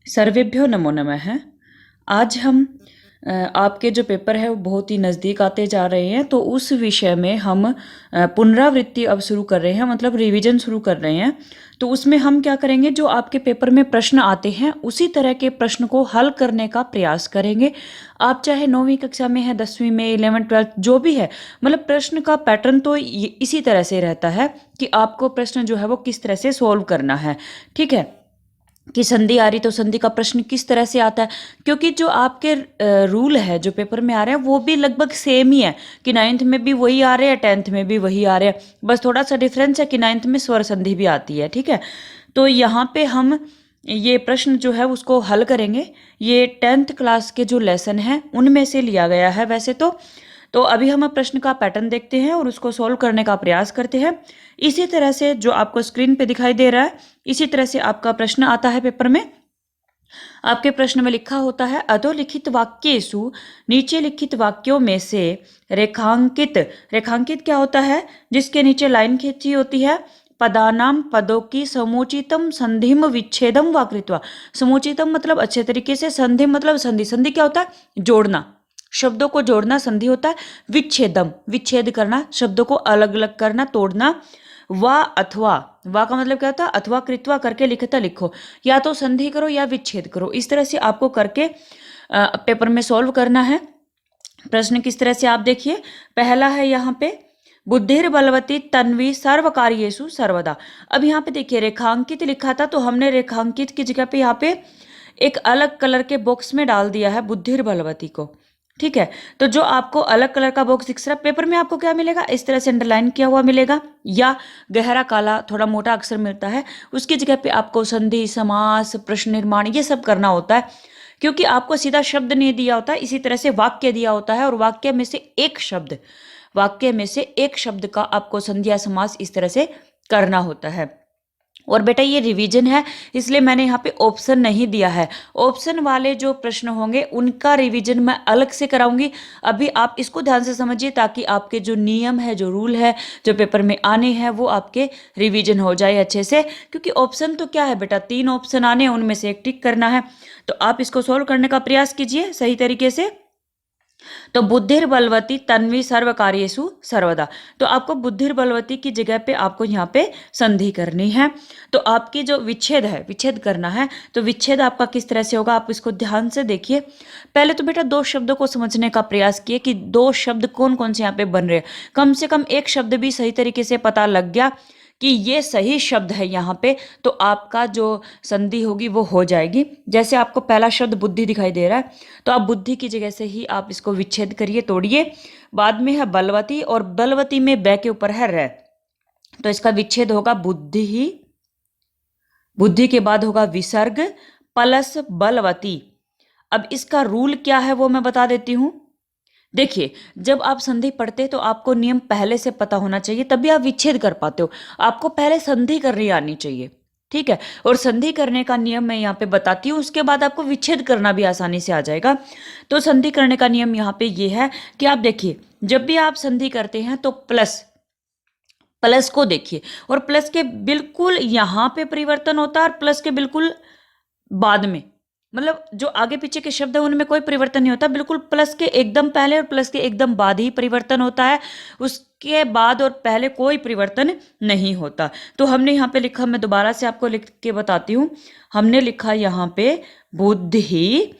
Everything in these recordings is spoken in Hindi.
सर्वेभ्यो नमो नमः। आज हम आपके जो पेपर है वो बहुत ही नज़दीक आते जा रहे हैं, तो उस विषय में हम पुनरावृत्ति अब शुरू कर रहे हैं, मतलब रिवीजन शुरू कर रहे हैं। तो उसमें हम क्या करेंगे, जो आपके पेपर में प्रश्न आते हैं उसी तरह के प्रश्न को हल करने का प्रयास करेंगे। आप चाहे 9वीं कक्षा में है, 10वीं में, 11th 12th जो भी है, मतलब प्रश्न का पैटर्न तो इसी तरह से रहता है कि आपको प्रश्न जो है वो किस तरह से सोल्व करना है। ठीक है, कि संधि आ रही तो संधि का प्रश्न किस तरह से आता है, क्योंकि जो आपके रूल है जो पेपर में आ रहे हैं वो भी लगभग सेम ही है कि 9th में भी वही आ रहे हैं, 10th में भी वही आ रहे हैं। बस थोड़ा सा डिफरेंस है कि 9th में स्वर संधि भी आती है। ठीक है, तो यहाँ पे हम ये प्रश्न जो है उसको हल करेंगे। ये 10th क्लास के जो लेसन है उनमें से लिया गया है वैसे तो अभी हम प्रश्न का पैटर्न देखते हैं और उसको सोल्व करने का प्रयास करते हैं। इसी तरह से जो आपको स्क्रीन पे दिखाई दे रहा है, इसी तरह से आपका प्रश्न आता है पेपर में। आपके प्रश्न में लिखा होता है अधोलिखित वाक्येषु, नीचे लिखित वाक्यों में से रेखांकित। रेखांकित क्या होता है? जिसके नीचे लाइन खींची होती है। पदानाम, पदों की समुचितम संधिम विच्छेदम वा कृत्वा। समुचितम मतलब अच्छे तरीके से, संधि मतलब संधि। संधि क्या होता है? जोड़ना, शब्दों को जोड़ना संधि होता है। विच्छेदम, विच्छेद करना, शब्दों को अलग अलग करना, तोड़ना। वा अथवा, वा का मतलब क्या होता है? अथवा कृत्वा करके लिखता लिखो, या तो संधि करो या विच्छेद करो। इस तरह से आपको करके पेपर में सॉल्व करना है। प्रश्न किस तरह से आप देखिए, पहला है यहाँ पे बुद्धिर बलवती तन्वी सर्वकार्येषु सर्वदा। अब यहाँ पे देखिए रेखांकित लिखा था, तो हमने रेखांकित की जगह पे यहाँ पे एक अलग कलर के बॉक्स में डाल दिया है बुद्धिर बलवती को। ठीक है, तो जो आपको अलग कलर का बॉक्स दिख रहा है पेपर में, आपको क्या मिलेगा? इस तरह से अंडरलाइन किया हुआ मिलेगा, या गहरा काला थोड़ा मोटा अक्षर मिलता है। उसकी जगह पे आपको संधि, समास, प्रश्न निर्माण ये सब करना होता है, क्योंकि आपको सीधा शब्द नहीं दिया होता है, इसी तरह से वाक्य दिया होता है, और वाक्य में से एक शब्द, वाक्य में से एक शब्द का आपको संधि या समास इस तरह से करना होता है। और बेटा ये रिवीजन है, इसलिए मैंने यहाँ पे ऑप्शन नहीं दिया है। ऑप्शन वाले जो प्रश्न होंगे उनका रिवीजन मैं अलग से कराऊंगी। अभी आप इसको ध्यान से समझिए, ताकि आपके जो नियम है, जो रूल है, जो पेपर में आने हैं, वो आपके रिवीजन हो जाए अच्छे से। क्योंकि ऑप्शन तो क्या है बेटा, 3 ऑप्शन आने हैं, उनमें से एक टिक करना है। तो आप इसको सोल्व करने का प्रयास कीजिए सही तरीके से। तो बुद्धिर बलवती तन्वी सर्व कार्येषु सर्वदा, तो आपको बुद्धिर बलवती की जगह पे आपको यहाँ पे संधि करनी है। तो आपकी जो विच्छेद है, विच्छेद करना है, तो विच्छेद आपका किस तरह से होगा, आप इसको ध्यान से देखिए। पहले तो बेटा 2 शब्दों को समझने का प्रयास किए कि 2 शब्द कौन कौन से यहाँ पे बन रहे हैं। कम से कम एक शब्द भी सही तरीके से पता लग गया कि ये सही शब्द है यहाँ पे, तो आपका जो संधि होगी वो हो जाएगी। जैसे आपको पहला शब्द बुद्धि दिखाई दे रहा है, तो आप बुद्धि की जगह से ही आप इसको विच्छेद करिए, तोड़िए। बाद में है बलवती, और बलवती में बै के ऊपर है रै, तो इसका विच्छेद होगा बुद्धि ही। बुद्धि के बाद होगा विसर्ग प्लस बलवती। अब इसका रूल क्या है वो मैं बता देती हूं। देखिए, जब आप संधि पढ़ते हैं तो आपको नियम पहले से पता होना चाहिए, तभी आप विच्छेद कर पाते हो। आपको पहले संधि करनी आनी चाहिए। ठीक है, और संधि करने का नियम मैं यहाँ पे बताती हूँ, उसके बाद आपको विच्छेद करना भी आसानी से आ जाएगा। तो संधि करने का नियम यहाँ पे ये है कि आप देखिए, जब भी आप संधि करते हैं तो प्लस, प्लस को देखिए, और प्लस के बिल्कुल यहाँ पे परिवर्तन होता है, और प्लस के बिल्कुल बाद में, मतलब जो आगे पीछे के शब्द है उनमें कोई परिवर्तन नहीं होता। बिल्कुल प्लस के एकदम पहले और प्लस के एकदम बाद ही परिवर्तन होता है, उसके बाद और पहले कोई परिवर्तन नहीं होता। तो हमने यहाँ पे लिखा, मैं दोबारा से आपको लिख के बताती हूँ। हमने लिखा यहाँ पे बुद्धि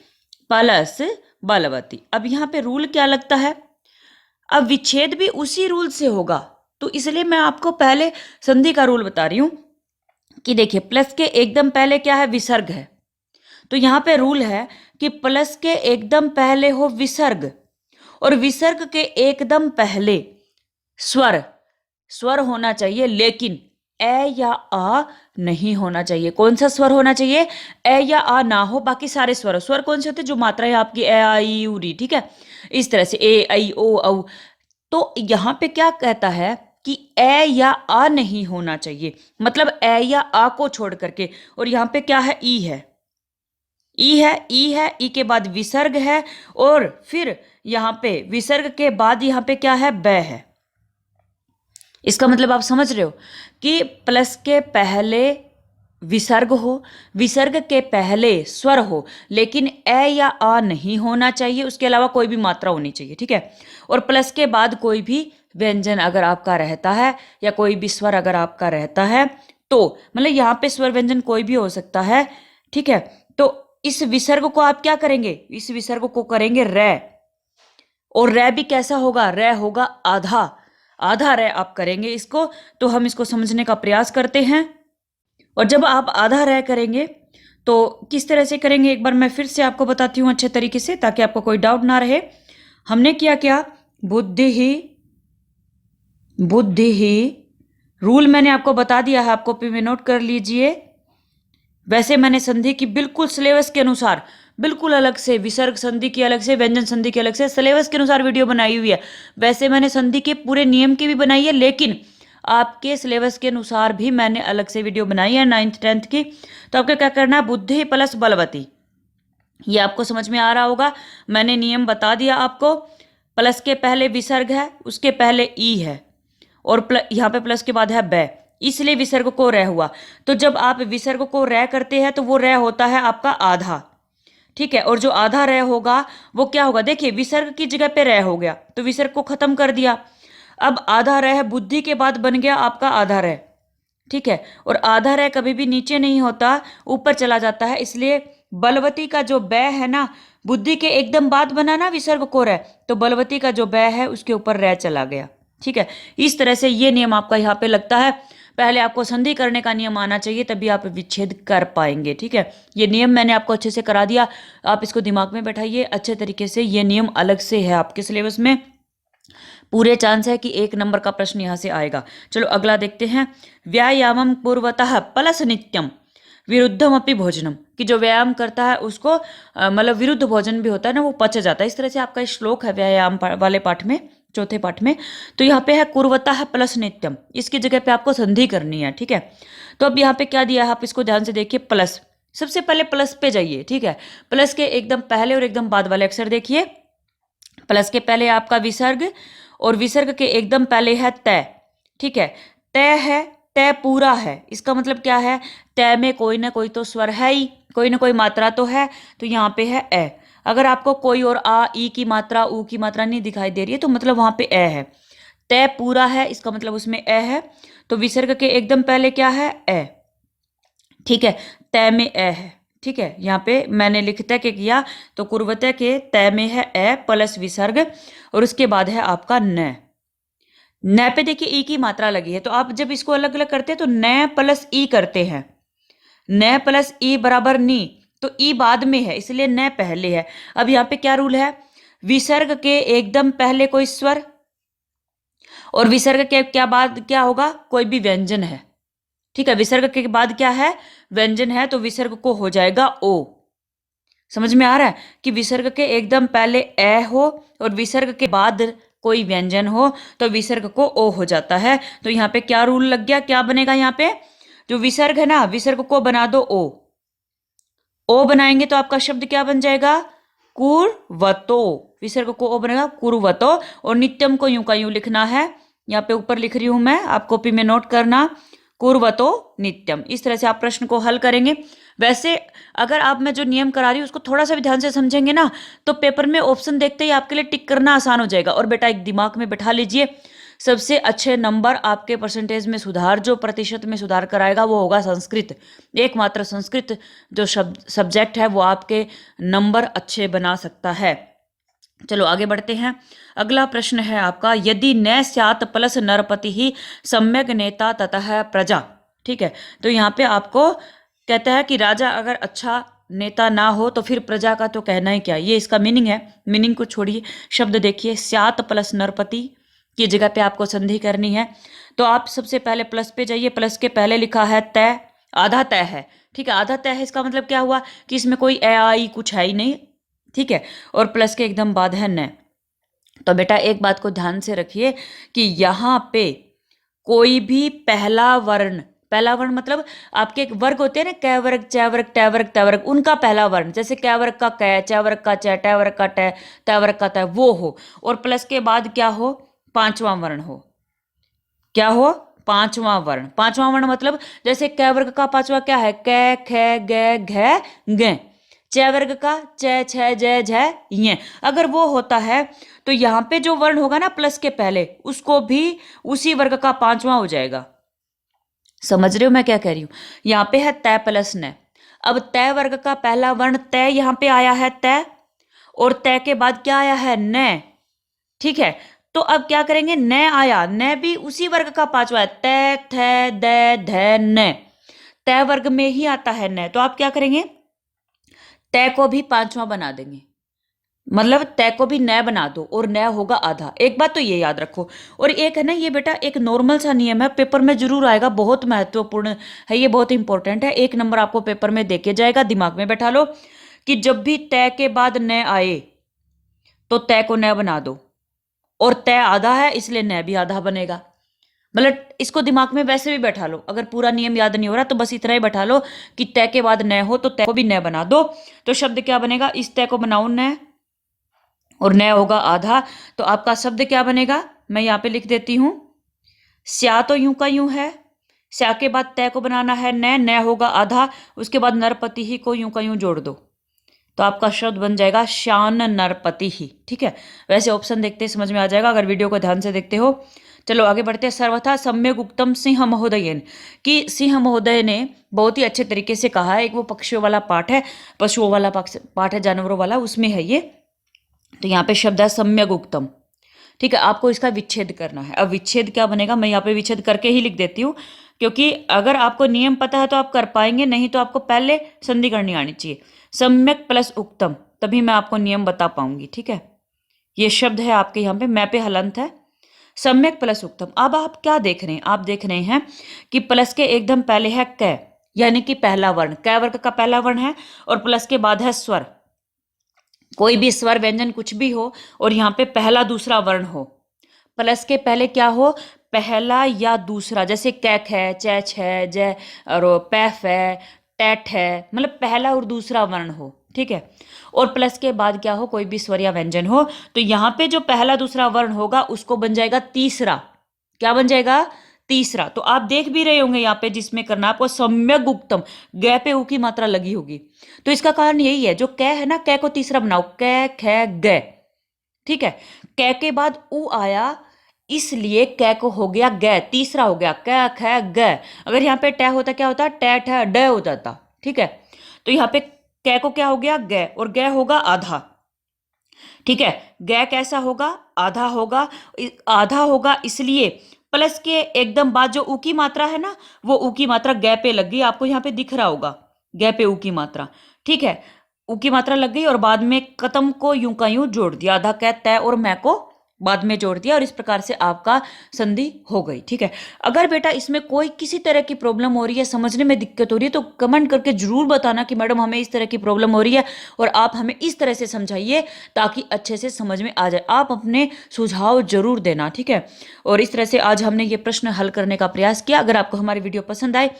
प्लस बलवती। अब यहाँ पे रूल क्या लगता है, अब विच्छेद भी उसी रूल से होगा, तो इसलिए मैं आपको पहले संधि का रूल बता रही हूं कि देखिए, प्लस के एकदम पहले क्या है? विसर्ग है। तो यहां पे रूल है कि प्लस के एकदम पहले हो विसर्ग, और विसर्ग के एकदम पहले स्वर, स्वर होना चाहिए, लेकिन ए या आ नहीं होना चाहिए। कौन सा स्वर होना चाहिए? ए या आ ना हो, बाकी सारे स्वर। स्वर कौन से होते हैं? जो मात्रा है आपकी ए आई यू री। ठीक है, इस तरह से ए आई ओ औ। तो यहां पे क्या कहता है कि ए या आ नहीं होना चाहिए, मतलब ए या आ को छोड़ करके। और यहां पे क्या है? ई है, ई है, ई है, ई के बाद विसर्ग है, और फिर यहां पे विसर्ग के बाद यहां पे क्या है? बै है। इसका मतलब आप समझ रहे हो कि प्लस के पहले विसर्ग हो, विसर्ग के पहले स्वर हो, लेकिन ए या आ नहीं होना चाहिए, उसके अलावा कोई भी मात्रा होनी चाहिए, ठीक है। और प्लस के बाद कोई भी व्यंजन अगर आपका रहता है या कोई भी स्वर अगर आपका रहता है तो मतलब यहाँ पे स्वर व्यंजन कोई भी हो सकता है, ठीक है। तो इस विसर्ग को आप क्या करेंगे, इस विसर्ग को करेंगे रै, और रै भी कैसा होगा, रै होगा आधा, आधा रै आप करेंगे इसको। तो हम इसको समझने का प्रयास करते हैं। और जब आप आधा रै करेंगे तो किस तरह से करेंगे, एक बार मैं फिर से आपको बताती हूँ अच्छे तरीके से, ताकि आपको कोई डाउट ना रहे। हमने किया क्या, बुद्धि ही, बुद्धि ही, रूल मैंने आपको बता दिया है, आप कॉपी में नोट कर लीजिए। वैसे मैंने संधि की बिल्कुल सिलेबस के अनुसार, बिल्कुल अलग से, विसर्ग संधि की अलग से, व्यंजन संधि की अलग से, सिलेबस के अनुसार वीडियो बनाई हुई है। वैसे मैंने संधि के पूरे नियम की भी बनाई है, लेकिन आपके सिलेबस के अनुसार भी मैंने अलग से वीडियो बनाई है 9th 10th की। तो आपको क्या करना है, बुद्धि प्लस बलवती, ये आपको समझ में आ रहा होगा। मैंने नियम बता दिया आपको, प्लस के पहले विसर्ग है, उसके पहले ई है, और यहाँ पे प्लस के बाद है बै, इसलिए विसर्ग को रै हुआ। तो जब आप विसर्ग को रै करते हैं तो वो रै होता है आपका आधा, ठीक है। और जो आधा रै होगा वो क्या होगा, देखिए विसर्ग की जगह पे रै हो गया तो विसर्ग को खत्म कर दिया। अब आधा रै है, बुद्धि के बाद बन गया आपका आधा रै, ठीक है। और आधा रै कभी भी नीचे नहीं होता, ऊपर चला जाता है, इसलिए बलवती का जो बै है ना, बुद्धि के एकदम बाद बना ना विसर्ग को रै, तो बलवती का जो बै है उसके ऊपर रै चला गया, ठीक है। इस तरह से ये नियम आपका यहाँ पे लगता है। पहले आपको संधि करने का नियम आना चाहिए, तभी आप विच्छेद कर पाएंगे, ठीक है। ये नियम मैंने आपको अच्छे से करा दिया, आप इसको दिमाग में बैठाइए अच्छे तरीके से। ये नियम अलग से है आपके सिलेबस में, पूरे चांस है कि 1 नंबर का प्रश्न यहां से आएगा। चलो अगला देखते हैं। व्यायामम पूर्वतः प्लस नित्यम विरुद्धम अपि भोजनम, कि जो व्यायाम करता है उसको मतलब विरुद्ध भोजन भी होता है ना, वो पच जाता है। इस तरह से आपका श्लोक है व्यायाम वाले पाठ में, चौथे पाठ में। तो यहाँ पे है कुर्वतः प्लस नित्यम, इसकी जगह पे आपको संधि करनी है, ठीक है। तो अब यहाँ पे क्या दिया है, आप इसको ध्यान से देखिए। प्लस, सबसे पहले प्लस पे जाइए, ठीक है। प्लस के एकदम पहले और एकदम बाद वाले अक्षर देखिए। प्लस के पहले आपका विसर्ग, और विसर्ग के एकदम पहले है तय, ठीक है। तय है, तय पूरा है, इसका मतलब क्या है, तय में कोई ना कोई तो स्वर है ही, कोई ना कोई मात्रा तो है, तो यहाँ पे है ए। अगर आपको कोई और आ, ई की मात्रा, ऊ की मात्रा नहीं दिखाई दे रही है तो मतलब वहां पे ए है। तय पूरा है, इसका मतलब उसमें ए है, तो विसर्ग के एकदम पहले क्या है, ए, ठीक है। तय में ए है, ठीक है। यहाँ पे मैंने लिखते के किया, तो कुर्वते के तय में है ए प्लस विसर्ग, और उसके बाद है आपका न। न पे देखिए ई की मात्रा लगी है, तो आप जब इसको अलग अलग करते हैं तो न प्लस ई करते हैं। न प्लस ई बराबर नी, तो ई बाद में है इसलिए न पहले है। अब यहाँ पे क्या रूल है, विसर्ग के एकदम पहले कोई स्वर, और विसर्ग के क्या बाद क्या होगा, कोई भी व्यंजन है, ठीक है। विसर्ग के बाद क्या है, व्यंजन है, तो विसर्ग को हो जाएगा ओ। समझ में आ रहा है कि विसर्ग के एकदम पहले ए हो और विसर्ग के बाद कोई व्यंजन हो तो विसर्ग को ओ हो जाता है। तो यहाँ पे क्या रूल लग गया, क्या बनेगा, यहाँ पे जो विसर्ग है ना, विसर्ग को बना दो ओ, ओ बनाएंगे तो आपका शब्द क्या बन जाएगा, कुर्वतो। विसर्ग को ओ बनेगा कुर्वतो, और नित्यम को यूं का यूं लिखना है, यहाँ पे ऊपर लिख रही हूं मैं, आप कॉपी में नोट करना, कुर्वतो नित्यम। इस तरह से आप प्रश्न को हल करेंगे। वैसे अगर आप मैं जो नियम करा रही हूँ उसको थोड़ा सा भी ध्यान से समझेंगे ना, तो पेपर में ऑप्शन देखते ही आपके लिए टिक करना आसान हो जाएगा। और बेटा एक दिमाग में बैठा लीजिए, सबसे अच्छे नंबर आपके परसेंटेज में सुधार, जो प्रतिशत में सुधार कराएगा वो होगा संस्कृत। एकमात्र संस्कृत जो सब्जेक्ट है वो आपके नंबर अच्छे बना सकता है। चलो आगे बढ़ते हैं। अगला प्रश्न है आपका, यदि न स्यात् प्लस नरपति ही सम्यक नेता ततः प्रजा, ठीक है। तो यहाँ पे आपको कहता है कि राजा अगर अच्छा नेता ना हो तो फिर प्रजा का तो कहना ही क्या, ये इसका मीनिंग है। मीनिंग को छोड़िए, शब्द देखिए, स्यात् प्लस नरपति की जगह पे आपको संधि करनी है। तो आप सबसे पहले प्लस पे जाइए, प्लस के पहले लिखा है तय, आधा तय है, ठीक है। आधा तय है, इसका मतलब क्या हुआ कि इसमें कोई ए आई कुछ है ही नहीं, ठीक है। और प्लस के एकदम बाद है न। तो बेटा एक बात को ध्यान से रखिए कि यहाँ पे कोई भी पहला वर्ण, पहला वर्ण मतलब आपके एक वर्ग होते हैं ना, कै वर्ग, च वर्ग, ट वर्ग, त वर्ग, उनका पहला वर्ण, जैसे कै वर्ग का कै, च वर्ग का च, ट वर्ग का ट, त वर्ग का त, वो हो। और प्लस के बाद क्या हो, पांचवा वर्ण हो, क्या हो, पांचवा वर्ण। पांचवा वर्ण मतलब जैसे क वर्ग का पांचवा क्या है, क ख ग घ ङ। च वर्ग का च छ ज झ ञ। अगर वो होता है तो यहाँ पे जो वर्ण होगा ना प्लस के पहले, उसको भी उसी वर्ग का पांचवा हो जाएगा। समझ रहे हो मैं क्या कह रही हूं? यहाँ पे है तय प्लस न। अब तय वर्ग का पहला वर्ण तय यहाँ पे आया है तय, और तय के बाद क्या आया है न। ठीक है, तो अब क्या करेंगे, न आया, न भी उसी वर्ग का पांचवा है, तय थ द ध न। तय वर्ग में ही आता है न, तो आप क्या करेंगे, तय को भी पांचवा बना देंगे, मतलब तय को भी न बना दो और न होगा आधा। एक बात तो ये याद रखो। और एक है ना ये बेटा एक नॉर्मल सा नियम है, पेपर में जरूर आएगा, बहुत महत्वपूर्ण है ये, बहुत इंपॉर्टेंट है। 1 नंबर आपको पेपर में देके जाएगा, दिमाग में बैठा लो कि जब भी तय के बाद न आए तो तय को न बना दो, और तय आधा है इसलिए न भी आधा बनेगा। मतलब इसको दिमाग में वैसे भी बैठा लो, अगर पूरा नियम याद नहीं हो रहा तो बस इतना ही बैठा लो कि तय के बाद न हो तो तय को भी न बना दो। तो शब्द क्या बनेगा, इस तय को बनाओ न, और न होगा आधा, तो आपका शब्द क्या बनेगा, मैं यहां पे लिख देती हूं। स्या तो यूं का यूं है, स्या के बाद तय को बनाना है न होगा आधा, उसके बाद नरपति ही को यूं का यूं जोड़ दो, तो आपका शब्द बन जाएगा शान नरपति ही। ठीक है, वैसे ऑप्शन देखते समझ में आ जाएगा अगर वीडियो को ध्यान से देखते हो। चलो आगे बढ़ते हैं। सर्वथा सम्यक उक्तम सिंह महोदयन, कि सिंह महोदय ने बहुत ही अच्छे तरीके से कहा है। एक वो पक्षियों वाला पाठ है, पशुओं वाला पाठ है, जानवरों वाला, उसमें है ये। तो यहाँ पे शब्द है सम्यक उक्तम। ठीक है, आपको इसका विच्छेद करना है। अब विच्छेद क्या बनेगा, मैं यहाँ पे विच्छेद करके ही लिख देती हूँ, क्योंकि अगर आपको नियम पता है तो आप कर पाएंगे, नहीं तो आपको पहले संधि करनी आनी चाहिए। सम्यक प्लस उक्तम, तभी मैं आपको नियम बता पाऊंगी। ठीक है, ये शब्द है आपके यहाँ पे, मैं पे हलंत है, सम्यक प्लस उक्तम। अब आप क्या देख रहे हैं, आप देख रहे हैं कि प्लस के एकदम पहले है क, यानी कि पहला वर्ण, क वर्ग का पहला वर्ण है, और प्लस के बाद है स्वर, कोई भी स्वर व्यंजन कुछ भी हो, और यहाँ पे पहला दूसरा वर्ण हो। प्लस के पहले क्या हो, पहला या दूसरा, जैसे कैक है, च छ ज और पैफ है, टैट है, मतलब पहला और दूसरा वर्ण हो। ठीक है, और प्लस के बाद क्या हो, कोई भी स्वर या व्यंजन हो, तो यहाँ पे जो पहला दूसरा वर्ण होगा उसको बन जाएगा तीसरा। क्या बन जाएगा, तीसरा। तो आप देख भी रहे होंगे यहाँ पे जिसमें करना आपको सम्यक उक्तम, ग पे उ की मात्रा लगी होगी, तो इसका कारण यही है, जो क है ना, क को तीसरा बनाओ, क ख ग। ठीक है, क के बाद उ आया, इसलिए क को हो गया ग, तीसरा हो गया, क ख ग। अगर यहाँ पे ट होता क्या होता, ट ठ ड होता था। ठीक है, तो यहाँ पे क को क्या हो गया, ग, और ग होगा आधा। ठीक है, ग कैसा होगा, आधा होगा। आधा होगा इसलिए प्लस के एकदम बाद जो उ की मात्रा है ना, वो उ की मात्रा ग पे लग गई, आपको यहाँ पे दिख रहा होगा, ग पे उ की मात्रा। ठीक है, उ की मात्रा लग गई, और बाद में कतम को यूं का यूं जोड़ दिया, आधा कै तय और मैं को बाद में जोड़ दिया, और इस प्रकार से आपका संधि हो गई। ठीक है, अगर बेटा इसमें कोई किसी तरह की प्रॉब्लम हो रही है, समझने में दिक्कत हो रही है, तो कमेंट करके जरूर बताना कि मैडम हमें इस तरह की प्रॉब्लम हो रही है, और आप हमें इस तरह से समझाइए ताकि अच्छे से समझ में आ जाए। आप अपने सुझाव जरूर देना। ठीक है, और इस तरह से आज हमने ये प्रश्न हल करने का प्रयास किया। अगर आपको हमारी वीडियो पसंद आए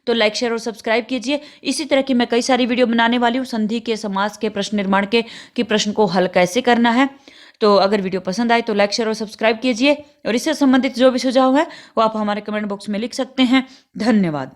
तो लाइक शेयर और सब्सक्राइब कीजिए। इसी तरह की मैं कई सारी वीडियो बनाने वाली हूँ, संधि के, समास के, प्रश्न निर्माण के, कि प्रश्न को हल कैसे करना है। तो अगर वीडियो पसंद आए तो लाइक शेयर और सब्सक्राइब कीजिए, और इससे संबंधित जो भी सुझाव है वो आप हमारे कमेंट बॉक्स में लिख सकते हैं। धन्यवाद।